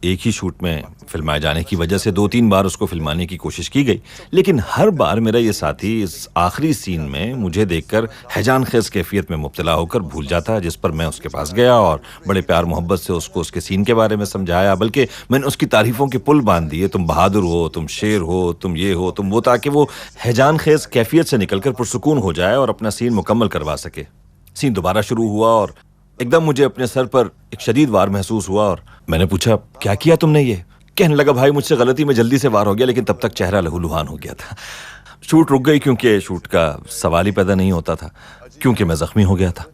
ایک ہی شوٹ میں فلمائے جانے کی وجہ سے 2-3 بار اس کو فلمانے کی کوشش کی گئی، لیکن ہر بار میرا یہ ساتھی اس آخری سین میں مجھے دیکھ کر ہیجان خیز کیفیت میں مبتلا ہو کر بھول جاتا، جس پر میں اس کے پاس گیا اور بڑے پیار محبت سے اس کو اس کے سین کے بارے میں سمجھایا، بلکہ میں نے اس کی تعریفوں کے پل باندھ دیے، تم بہادر ہو، تم شیر ہو، تم یہ ہو، تم وہ، تاکہ وہ ہیجان خیز کیفیت سے نکل کر پرسکون ہو جائے اور اپنا سین مکمل کروا سکے۔ سین دوبارہ شروع ہوا اور ایک دم مجھے اپنے سر پر ایک شدید وار محسوس ہوا اور میں نے پوچھا کیا کیا تم نے؟ یہ کہنے لگا بھائی مجھ سے غلطی میں جلدی سے وار ہو گیا، لیکن تب تک چہرہ لہو لہان ہو گیا تھا۔ شوٹ رک گئی کیونکہ شوٹ کا سوال ہی پیدا نہیں ہوتا تھا، کیونکہ میں زخمی ہو گیا تھا۔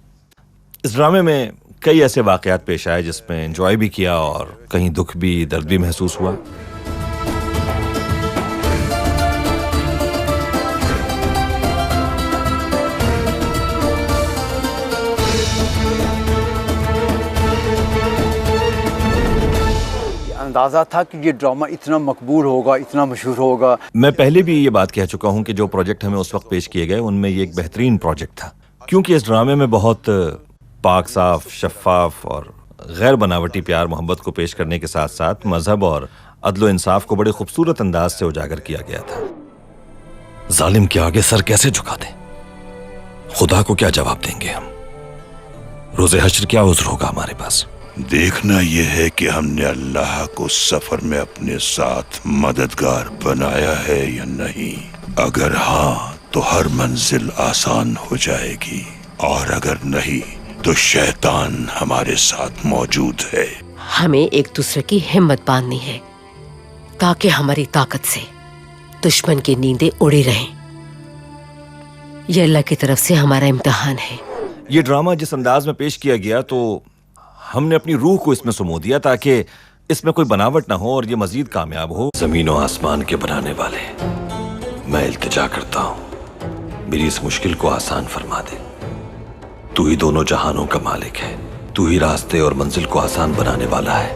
اس ڈرامے میں کئی ایسے واقعات پیش آئے جس میں انجوائے بھی کیا اور کہیں دکھ بھی، درد بھی محسوس ہوا۔ اندازہ تھا کہ یہ ڈرامہ اتنا مقبول ہوگا، اتنا مشہور ہوگا؟ میں پہلے بھی یہ بات کہہ چکا ہوں کہ جو پروجیکٹ ہمیں اس وقت پیش کیے گئے ان میں یہ ایک بہترین پروجیکٹ تھا، کیونکہ اس ڈرامے میں بہت پاک صاف، شفاف اور غیر بناوٹی پیار محبت کو پیش کرنے کے ساتھ ساتھ مذہب اور عدل و انصاف کو بڑے خوبصورت انداز سے اجاگر کیا گیا تھا۔ ظالم کے آگے سر کیسے جھکا دیں؟ خدا کو کیا جواب دیں گے ہم؟ روز حشر کیا عذر ہوگا ہمارے پاس؟ دیکھنا یہ ہے کہ ہم نے اللہ کو سفر میں اپنے ساتھ مددگار بنایا ہے یا نہیں۔ اگر ہاں تو ہر منزل آسان ہو جائے گی، اور اگر نہیں تو شیطان ہمارے ساتھ موجود ہے۔ ہمیں ایک دوسرے کی ہمت باندھنی ہے تاکہ ہماری طاقت سے دشمن کی نیندیں اڑی رہیں۔ یہ اللہ کی طرف سے ہمارا امتحان ہے۔ یہ ڈرامہ جس انداز میں پیش کیا گیا تو ہم نے اپنی روح کو اس میں سمو دیا تاکہ اس میں کوئی بناوٹ نہ ہو اور یہ مزید کامیاب ہو۔ زمین و آسمان کے بنانے والے، میں التجا کرتا ہوں میری اس مشکل کو آسان فرما دے۔ تو ہی دونوں جہانوں کا مالک ہے، تو ہی راستے اور منزل کو آسان بنانے والا ہے۔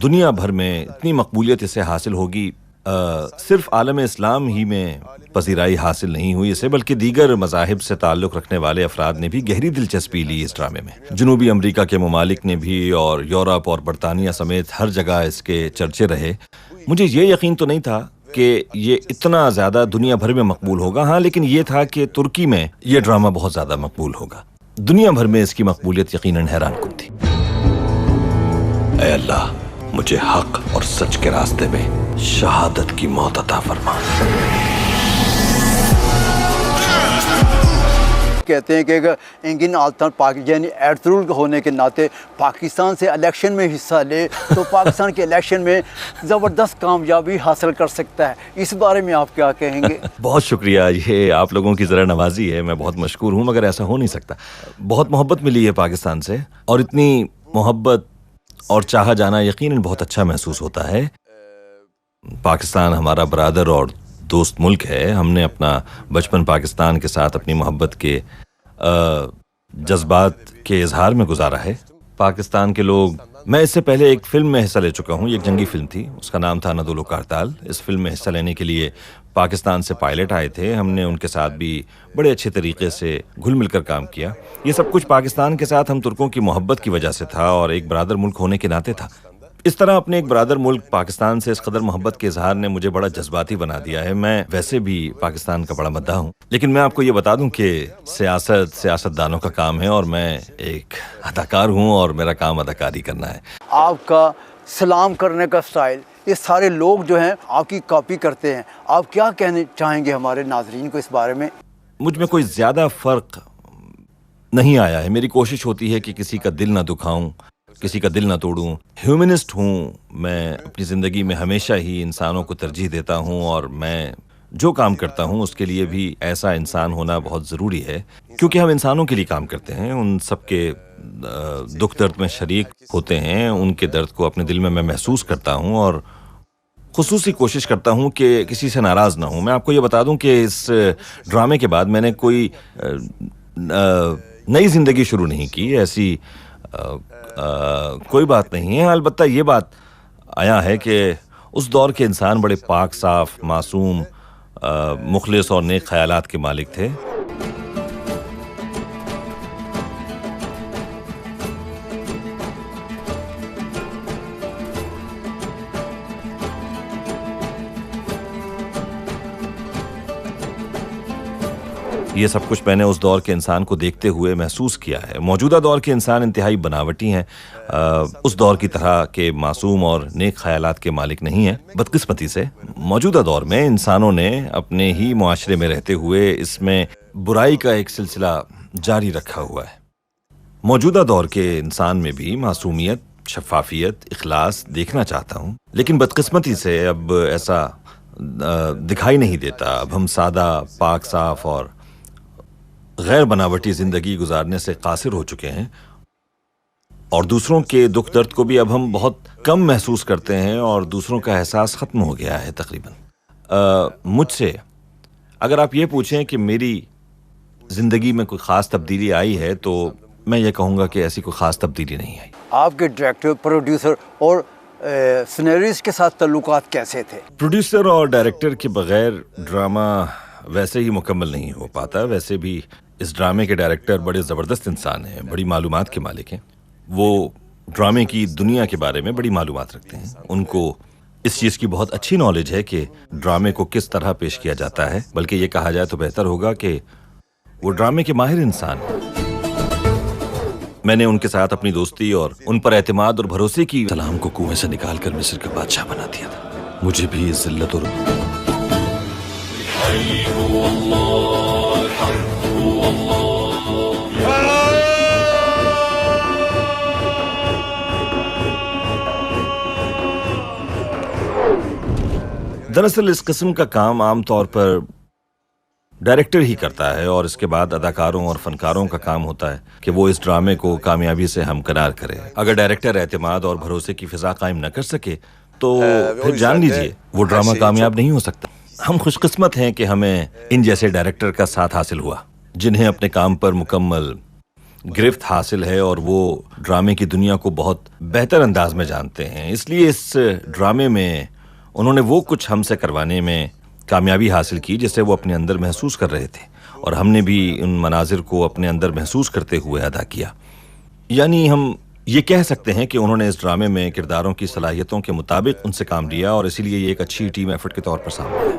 دنیا بھر میں اتنی مقبولیت اسے حاصل ہوگی، صرف عالم اسلام ہی میں پذیرائی حاصل نہیں ہوئی اسے، بلکہ دیگر مذاہب سے تعلق رکھنے والے افراد نے بھی گہری دلچسپی لی اس ڈرامے میں۔ جنوبی امریکہ کے ممالک نے بھی اور یورپ اور برطانیہ سمیت ہر جگہ اس کے چرچے رہے۔ مجھے یہ یقین تو نہیں تھا کہ یہ اتنا زیادہ دنیا بھر میں مقبول ہوگا، ہاں لیکن یہ تھا کہ ترکی میں یہ ڈرامہ بہت زیادہ مقبول ہوگا۔ دنیا بھر میں اس کی مقبولیت یقیناً حیران کن تھی۔ اے اللہ مجھے حق اور سچ کے راستے میں شہادت کی موت عطا فرما۔ کہتے ہیں کہ انگن آلتان یعنی ایرترول ہونے کے ناطے پاکستان سے الیکشن میں حصہ لے تو پاکستان کے الیکشن میں زبردست کامیابی حاصل کر سکتا ہے۔ اس بارے میں آپ کیا کہیں گے؟ بہت شکریہ، یہ آپ لوگوں کی ذرا نوازی ہے، میں بہت مشکور ہوں، مگر ایسا ہو نہیں سکتا۔ بہت محبت ملی ہے پاکستان سے، اور اتنی محبت اور چاہا جانا یقیناً بہت اچھا محسوس ہوتا ہے۔ پاکستان ہمارا برادر اور دوست ملک ہے۔ ہم نے اپنا بچپن پاکستان کے ساتھ اپنی محبت کے جذبات کے اظہار میں گزارا ہے۔ پاکستان کے لوگ، میں اس سے پہلے ایک فلم میں حصہ لے چکا ہوں، یہ ایک جنگی فلم تھی، اس کا نام تھا ندول و کارتال۔ اس فلم میں حصہ لینے کے لیے پاکستان سے پائلٹ آئے تھے، ہم نے ان کے ساتھ بھی بڑے اچھے طریقے سے گھل مل کر کام کیا۔ یہ سب کچھ پاکستان کے ساتھ ہم ترکوں کی محبت کی وجہ سے تھا اور ایک برادر ملک ہونے کے ناطے تھا۔ اس طرح اپنے ایک برادر ملک پاکستان سے اس قدر محبت کے اظہار نے مجھے بڑا جذباتی بنا دیا ہے۔ میں ویسے بھی پاکستان کا بڑا مداح ہوں، لیکن میں آپ کو یہ بتا دوں کہ سیاست دانوں کا کام ہے اور میں ایک اداکار ہوں اور میرا کام اداکاری کرنا ہے۔ آپ کا سلام کرنے کا سٹائل، یہ سارے لوگ جو ہیں آپ کی کاپی کرتے ہیں، آپ کیا کہنے چاہیں گے ہمارے ناظرین کو اس بارے میں؟ مجھ میں کوئی زیادہ فرق نہیں آیا ہے۔ میری کوشش ہوتی ہے کہ کسی کا دل نہ دکھاؤں، کسی کا دل نہ توڑوں۔ ہیومنسٹ ہوں میں، اپنی زندگی میں ہمیشہ ہی انسانوں کو ترجیح دیتا ہوں، اور میں جو کام کرتا ہوں اس کے لیے بھی ایسا انسان ہونا بہت ضروری ہے، کیونکہ ہم انسانوں کے لیے کام کرتے ہیں، ان سب کے دکھ درد میں شریک ہوتے ہیں، ان کے درد کو اپنے دل میں محسوس کرتا ہوں، اور خصوصی کوشش کرتا ہوں کہ کسی سے ناراض نہ ہوں۔ میں آپ کو یہ بتا دوں کہ اس ڈرامے کے بعد میں نے کوئی نئی زندگی شروع نہیں کی، ایسی کوئی بات نہیں ہے۔ البتہ یہ بات آیا ہے کہ اس دور کے انسان بڑے پاک صاف، معصوم، مخلص اور نیک خیالات کے مالک تھے۔ یہ سب کچھ میں نے اس دور کے انسان کو دیکھتے ہوئے محسوس کیا ہے. موجودہ دور کے انسان انتہائی بناوٹی ہیں, اس دور کی طرح کے معصوم اور نیک خیالات کے مالک نہیں ہیں. بدقسمتی سے موجودہ دور میں انسانوں نے اپنے ہی معاشرے میں رہتے ہوئے اس میں برائی کا ایک سلسلہ جاری رکھا ہوا ہے. موجودہ دور کے انسان میں بھی معصومیت, شفافیت, اخلاص دیکھنا چاہتا ہوں, لیکن بدقسمتی سے اب ایسا دکھائی نہیں دیتا. اب ہم سادہ, پاک صاف اور غیر بناوٹی زندگی گزارنے سے قاصر ہو چکے ہیں, اور دوسروں کے دکھ درد کو بھی اب ہم بہت کم محسوس کرتے ہیں, اور دوسروں کا احساس ختم ہو گیا ہے تقریباً. مجھ سے اگر آپ یہ پوچھیں کہ میری زندگی میں کوئی خاص تبدیلی آئی ہے, تو میں یہ کہوں گا کہ ایسی کوئی خاص تبدیلی نہیں آئی. آپ کے ڈائریکٹر, پروڈیوسر اور سینریسٹ کے ساتھ تعلقات کیسے تھے؟ پروڈیوسر اور ڈائریکٹر کے بغیر ڈرامہ ویسے ہی مکمل نہیں ہو پاتا. ویسے بھی اس ڈرامے کے ڈائریکٹر بڑے زبردست انسان ہیں, بڑی معلومات کے مالک ہیں. وہ ڈرامے کی دنیا کے بارے میں بڑی معلومات رکھتے ہیں. ان کو اس چیز کی بہت اچھی نالج ہے کہ ڈرامے کو کس طرح پیش کیا جاتا ہے, بلکہ یہ کہا جائے تو بہتر ہوگا کہ وہ ڈرامے کے ماہر انسان ہیں. میں نے ان کے ساتھ اپنی دوستی اور ان پر اعتماد اور بھروسے کی سلام کو کنویں سے نکال کر مصر کا بادشاہ بنا دیا تھا. مجھے بھی اس ذلت اور دراصل اس قسم کا کام عام طور پر ڈائریکٹر ہی کرتا ہے, اور اس کے بعد اداکاروں اور فنکاروں کا کام ہوتا ہے کہ وہ اس ڈرامے کو کامیابی سے ہمکنار کرے. اگر ڈائریکٹر اعتماد اور بھروسے کی فضا قائم نہ کر سکے تو پھر جان لیجئے وہ ڈرامہ کامیاب نہیں ہو سکتا. ہم خوش قسمت ہیں کہ ہمیں ان جیسے ڈائریکٹر کا ساتھ حاصل ہوا, جنہیں اپنے کام پر مکمل گرفت حاصل ہے, اور وہ ڈرامے کی دنیا کو بہت بہتر انداز میں جانتے ہیں. اس لیے اس ڈرامے میں انہوں نے وہ کچھ ہم سے کروانے میں کامیابی حاصل کی جسے وہ اپنے اندر محسوس کر رہے تھے, اور ہم نے بھی ان مناظر کو اپنے اندر محسوس کرتے ہوئے ادا کیا. یعنی ہم یہ کہہ سکتے ہیں کہ انہوں نے اس ڈرامے میں کرداروں کی صلاحیتوں کے مطابق ان سے کام لیا, اور اسی لیے یہ ایک اچھی ٹیم ایفرٹ کے طور پر سامنے آیا.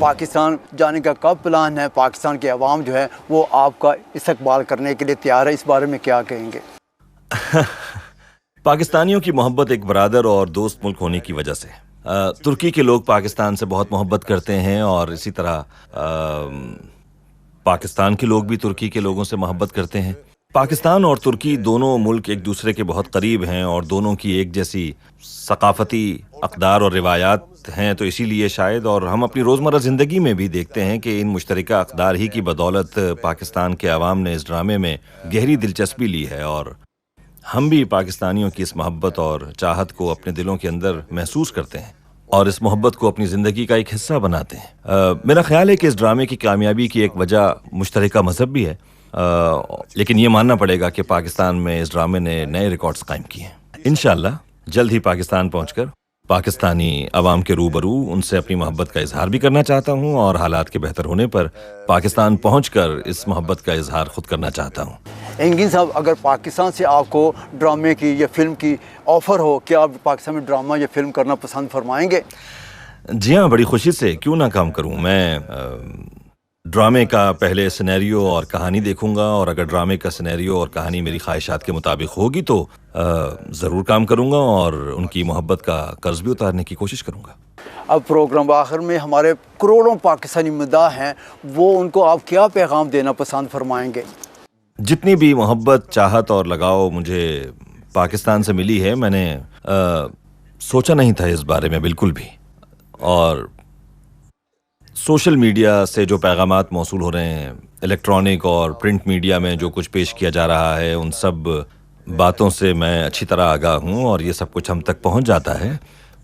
پاکستان جانے کا کب پلان ہے؟ پاکستان کے عوام جو ہے وہ آپ کا استقبال کرنے کے لیے تیار ہے, اس بارے میں کیا کہیں گے؟ پاکستانیوں کی محبت ایک برادر اور دوست ملک ہونے کی وجہ سے ترکی کے لوگ پاکستان سے بہت محبت کرتے ہیں, اور اسی طرح پاکستان کے لوگ بھی ترکی کے لوگوں سے محبت کرتے ہیں. پاکستان اور ترکی دونوں ملک ایک دوسرے کے بہت قریب ہیں, اور دونوں کی ایک جیسی ثقافتی اقدار اور روایات ہیں, تو اسی لیے شاید, اور ہم اپنی روزمرہ زندگی میں بھی دیکھتے ہیں کہ ان مشترکہ اقدار ہی کی بدولت پاکستان کے عوام نے اس ڈرامے میں گہری دلچسپی لی ہے, اور ہم بھی پاکستانیوں کی اس محبت اور چاہت کو اپنے دلوں کے اندر محسوس کرتے ہیں, اور اس محبت کو اپنی زندگی کا ایک حصہ بناتے ہیں. میرا خیال ہے کہ اس ڈرامے کی کامیابی کی ایک وجہ مشترکہ مذہب بھی ہے, لیکن یہ ماننا پڑے گا کہ پاکستان میں اس ڈرامے نے نئے ریکارڈز قائم کیے ہیں. انشاءاللہ جلد ہی پاکستان پہنچ کر پاکستانی عوام کے روبرو ان سے اپنی محبت کا اظہار بھی کرنا چاہتا ہوں, اور حالات کے بہتر ہونے پر پاکستان پہنچ کر اس محبت کا اظہار خود کرنا چاہتا ہوں. انگین صاحب, اگر پاکستان سے آپ کو ڈرامے کی یا فلم کی آفر ہو, کیا آپ پاکستان میں ڈرامہ یا فلم کرنا پسند فرمائیں گے؟ جی ہاں, بڑی خوشی سے, کیوں نہ کام کروں. میں ڈرامے کا پہلے سینیریو اور کہانی دیکھوں گا, اور اگر ڈرامے کا سینیریو اور کہانی میری خواہشات کے مطابق ہوگی تو ضرور کام کروں گا, اور ان کی محبت کا قرض بھی اتارنے کی کوشش کروں گا. اب پروگرام آخر میں ہمارے کروڑوں پاکستانی مداح ہیں, وہ ان کو آپ کیا پیغام دینا پسند فرمائیں گے؟ جتنی بھی محبت, چاہت اور لگاؤ مجھے پاکستان سے ملی ہے, میں نے سوچا نہیں تھا اس بارے میں بالکل بھی, اور سوشل میڈیا سے جو پیغامات موصول ہو رہے ہیں, الیکٹرانک اور پرنٹ میڈیا میں جو کچھ پیش کیا جا رہا ہے, ان سب باتوں سے میں اچھی طرح آگاہ ہوں, اور یہ سب کچھ ہم تک پہنچ جاتا ہے.